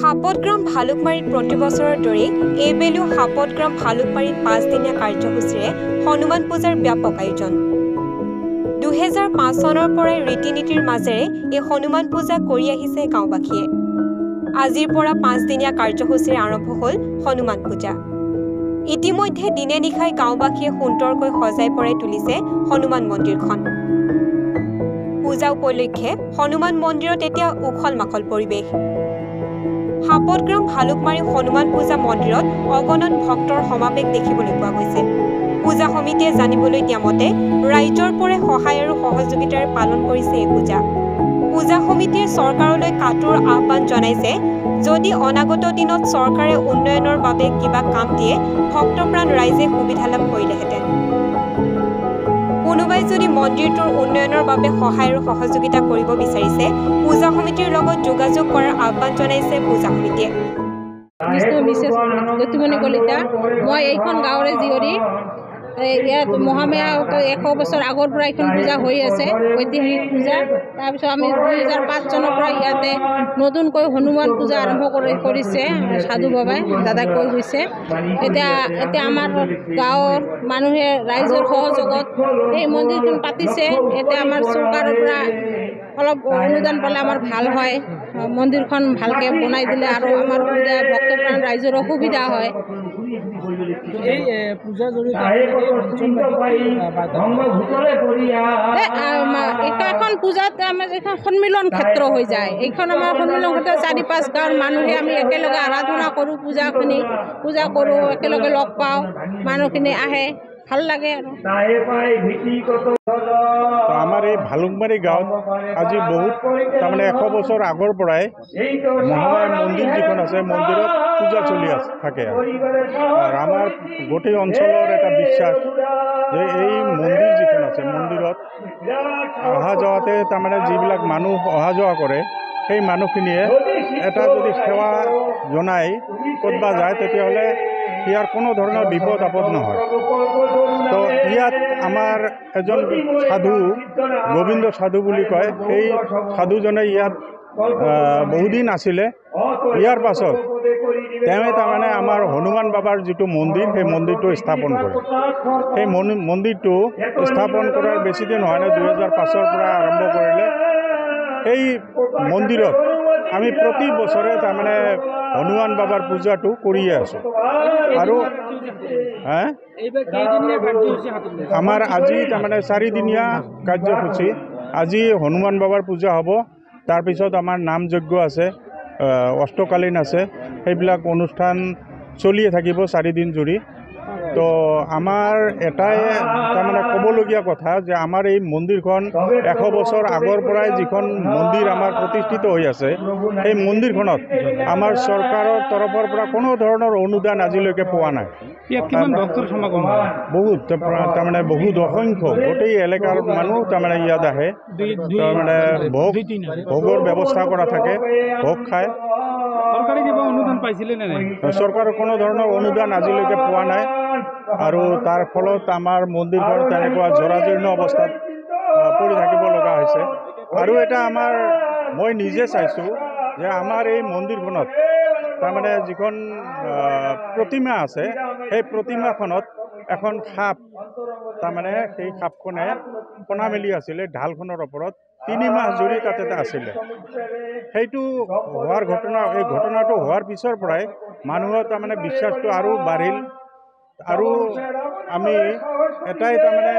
সাপতগ্ৰাম ভালুকমাৰীত প্ৰতি বছৰৰ দৰে এইবেলিও সাপতগ্ৰাম ভালুকমাৰীত 5 দিনীয়া কাৰ্যসূচীৰে হনুমান পূজাৰ ব্যাপক আয়োজন। 2005 চনৰ পৰাই ৰীতি নীতিৰ মাজেৰে এই হনুমান পূজা কৰি আহিছে গাঁওবাসীয়ে। আজিৰ পৰা 5 দিনীয়া কাৰ্যসূচীৰে আৰম্ভ হ'ল হনুমান পূজা। ইতিমধ্যে দিনে নিশাই গাঁওবাসীয়ে সুন্দৰকৈ সজাই পৰাই তুলিছে হনুমান মন্দিৰখন। পূজা উপলক্ষে হনুমান মন্দিৰত এতিয়া উখল মাখল পৰিৱেশ। সাপতগ্ৰাম ভালুকমাৰী হনুমান পূজা মন্দিৰত অগণন ভক্তৰ সমাৱেশ দেখিবলৈ পোৱা গৈছে। পূজা সমিতিয়ে জানিবলৈ দিয়া মতে ৰাইজৰ পৰা সহায় আৰু সহযোগিতাৰে পালন কৰিছে এই পূজা। পূজা সমিতিয়ে চৰকাৰলৈ কাটুৰ আহ্বান জনাইছে, যদি অনাগত দিনত চৰকাৰে উন্নয়নৰ বাবে কিবা কাম দিয়ে ভক্তপ্ৰাণ ৰাইজে সুবিধা লাভ কৰিলেহেঁতেন। কোনোবাই যদি মন্দিৰটোৰ উন্নয়নৰ বাবে সহায় আৰু সহযোগিতা কৰিব বিচাৰিছে পূজা সমিতিৰ লগত যোগাযোগ কৰাৰ আহ্বান জনাইছে পূজা সমিতিয়ে। জ্যোতিমণি কলিতা, মই এইখন গাঁৱৰে জীয়ৰী। ইয়াত মহামায়া 100 বছৰ আগৰ পৰা এইখন পূজা হৈ আছে, ঐতিহাসিক পূজা। তাৰপিছত আমি 2005 চনৰ পৰা ইয়াতে নতুনকৈ হনুমান পূজা আৰম্ভ কৰিছে সাধু বাবাই, দাদাই কৈ গৈছে। এতিয়া আমাৰ গাঁৱৰ মানুহে ৰাইজৰ সহযোগত এই মন্দিৰখন পাতিছে। এতিয়া আমাৰ চৰকাৰৰ পৰা অলপ অনুদান পালে আমাৰ ভাল হয়, মন্দিৰখন ভালকৈ বনাই দিলে আৰু আমাৰ সুবিধা ভক্তপ্ৰাণ ৰাইজৰো সুবিধা হয়। এই পূজাৰ জৰিয়তে এখন পূজাত আমাৰ এখন সন্মিলন ক্ষেত্ৰ হৈ যায়। এইখন আমাৰ সন্মিলন ক্ষেত্ৰ 4-5 গাঁৱৰ মানুহে আমি একেলগে আৰাধনা কৰোঁ, পূজা কৰোঁ, একেলগে লগ পাওঁ, মানুহখিনি আহে, ভাল লাগে আৰু। আমাৰ এই ভালুকমাৰী গাঁৱত আজি বহুত তাৰমানে 100 বছৰ আগৰ পৰাই মহামায়া মন্দিৰ যিখন আছে মন্দিৰত পূজা চলি থাকে। আৰু আমাৰ গোটেই অঞ্চলৰ এটা বিশ্বাস যে এই মন্দিৰ যিখন আছে মন্দিৰত অহা যোৱাতে তাৰমানে যিবিলাক মানুহ অহা যোৱা কৰে সেই মানুহখিনিয়ে এটা যদি সেৱা জনাই ক'তবা যায় তেতিয়াহ'লে ইয়াৰ কোনো ধৰণৰ বিপদ আপদ নহয়। তো ইয়াত আমাৰ এজন সাধু, গোবিন্দ সাধু বুলি কয়, সেই সাধুজনে ইয়াত বহুদিন আছিলে। ইয়াৰ পাছত তেওঁ তাৰমানে আমাৰ হনুমান বাবাৰ যিটো মন্দিৰ সেই মন্দিৰটো স্থাপন কৰে। সেই মন্দিৰটো স্থাপন কৰাৰ বেছিদিন হোৱা নাই, 2005 পৰা আৰম্ভ কৰিলে। এই মন্দিৰত আমি প্ৰতি বছৰে তাৰমানে হনুমান বাবাৰ পূজাটো কৰিয়ে আছোঁ। আৰু আমাৰ আজি তাৰমানে 4 দিনীয়া কাৰ্যসূচী। আজি হনুমান বাবাৰ পূজা হ'ব, তাৰপিছত আমাৰ নাম যজ্ঞ আছে, অষ্টকালীন আছে, সেইবিলাক অনুষ্ঠান চলিয়ে থাকিব 4 দিন জুৰি। তো আমাৰ এটাই তাৰমানে ক'বলগীয়া কথা যে আমাৰ এই মন্দিৰখন 100 বছৰ আগৰ পৰাই যিখন মন্দিৰ আমাৰ প্ৰতিষ্ঠিত হৈ আছে সেই মন্দিৰখনত আমাৰ চৰকাৰৰ তৰফৰ পৰা কোনো ধৰণৰ অনুদান আজিলৈকে পোৱা নাই। বহুত তাৰমানে বহুত অসংখ্য গোটেই এলেকাৰ মানুহ তাৰমানে ইয়াত আহে, তাৰমানে ভোগৰ ব্যৱস্থা কৰা থাকে, ভোগ খায়। চৰকাৰৰ কোনো ধৰণৰ অনুদান আজিলৈকে পোৱা নাই আৰু তাৰ ফলত আমাৰ মন্দিৰখন তেনেকুৱা জৰাজীৰ্ণ অৱস্থাত পৰি থাকিব লগা হৈছে। আৰু এটা মই নিজে চাইছোঁ যে আমাৰ এই মন্দিৰখনত তাৰমানে যিখন প্ৰতিমা আছে সেই প্ৰতিমাখনত এখন সাপ, তাৰমানে সেই সাপখনে কণা মেলি আছিলে ঢালখনৰ ওপৰত, 3 মাহ জুৰি তাতে আছিলে। সেইটো হোৱাৰ এই ঘটনাটো হোৱাৰ পিছৰ পৰাই মানুহৰ তাৰমানে বিশ্বাসটো আৰু বাঢ়িল। আৰু আমি এটাই তাৰমানে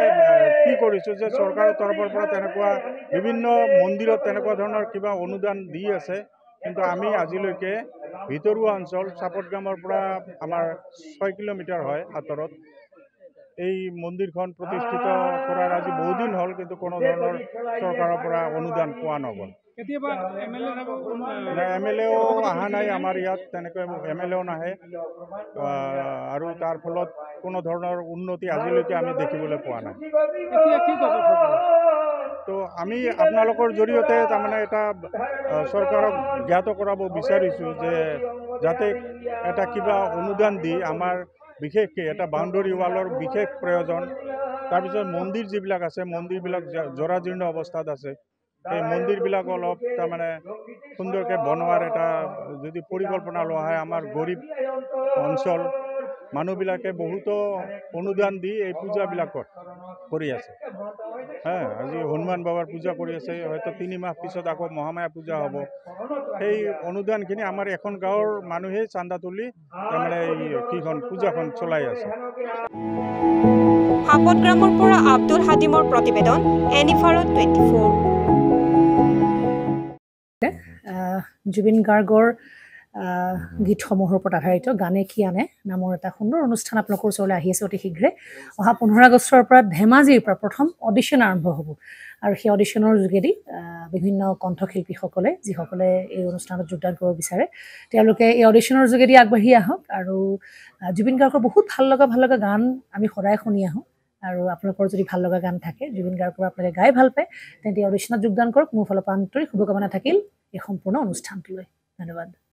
কি কৰিছোঁ যে চৰকাৰৰ তৰফৰ পৰা তেনেকুৱা বিভিন্ন মন্দিৰত তেনেকুৱা ধৰণৰ কিবা অনুদান দি আছে, কিন্তু আমি আজিলৈকে ভিতৰুৱা অঞ্চল চাপতগ্ৰামৰ পৰা আমাৰ 6 কিলোমিটাৰ হয় আঁতৰত এই মন্দিৰখন প্ৰতিষ্ঠিত কৰাৰ আজি বহুদিন হ'ল, কিন্তু কোনো ধৰণৰ চৰকাৰৰ পৰা অনুদান পোৱা নগ'ল। MLA অহা নাই আমাৰ ইয়াত, তেনেকৈ MLA নাহে আৰু তাৰ ফলত কোনো ধৰণৰ উন্নতি আজিলৈকে আমি দেখিবলৈ পোৱা নাই। তো আমি আপোনালোকৰ জৰিয়তে তাৰমানে এটা চৰকাৰক জ্ঞাত কৰাব বিচাৰিছোঁ যে যাতে এটা কিবা অনুদান দি আমাৰ বিশেষকৈ এটা বাউণ্ডৰী ৱালৰ বিশেষ প্ৰয়োজন। তাৰপিছত মন্দিৰ যিবিলাক আছে মন্দিৰবিলাক জৰাজীৰ্ণ অৱস্থাত আছে, এই মন্দিৰবিলাক অলপ তাৰমানে সুন্দৰকৈ বনোৱাৰ এটা যদি পৰিকল্পনা লোৱা হয়, আমাৰ গৰীব অঞ্চল মানুহবিলাকে বহুতো অনুদান দি এই পূজাবিলাকত কৰি আছে। আজি হনুমান বাবাৰ পূজা কৰি আছে, হয়তো 3 মাহ পিছত আকৌ মহামায়া পূজা হ'ব। সেই অনুদানখিনি আমাৰ এখন গাঁৱৰ মানুহেই চান্দা তুলি তাৰমানে কিখন পূজাখন চলাই আছে। হাপত গ্ৰামৰ পৰা আব্দুল হাদিমৰ প্ৰতিবেদন, এনিভাৰত 24। জুবিন গাৰ্গৰ গীতসমূহৰ ওপৰত আধাৰিত গানে কি আনে নামৰ এটা সুন্দৰ অনুষ্ঠান আপোনালোকৰ ওচৰলৈ আহি আছে অতি শীঘ্ৰে। অহা 15 আগষ্টৰ পৰা ধেমাজিৰ পৰা প্ৰথম অডিশ্যন আৰম্ভ হ'ব আৰু সেই অডিশ্যনৰ যোগেদি বিভিন্ন কণ্ঠশিল্পীসকলে যিসকলে এই অনুষ্ঠানত যোগদান কৰিব বিচাৰে তেওঁলোকে এই অডিশ্যনৰ যোগেদি আগবাঢ়ি আহক আৰু জুবিন গাৰ্গৰ বহুত ভাল লগা গান আমি সদায় শুনি আহোঁ। আৰু আপোনালোকৰ যদি ভাল লগা গান থাকে, জুবিন গাৰ্গৰ আপোনালোকে গাই ভাল পায়, তেন্তে অডিশ্যনত যোগদান কৰক। মোৰ ফালৰ পৰা আন্তৰিক শুভকামনা থাকিল এই সম্পূৰ্ণ অনুষ্ঠানটোলৈ। ধন্যবাদ।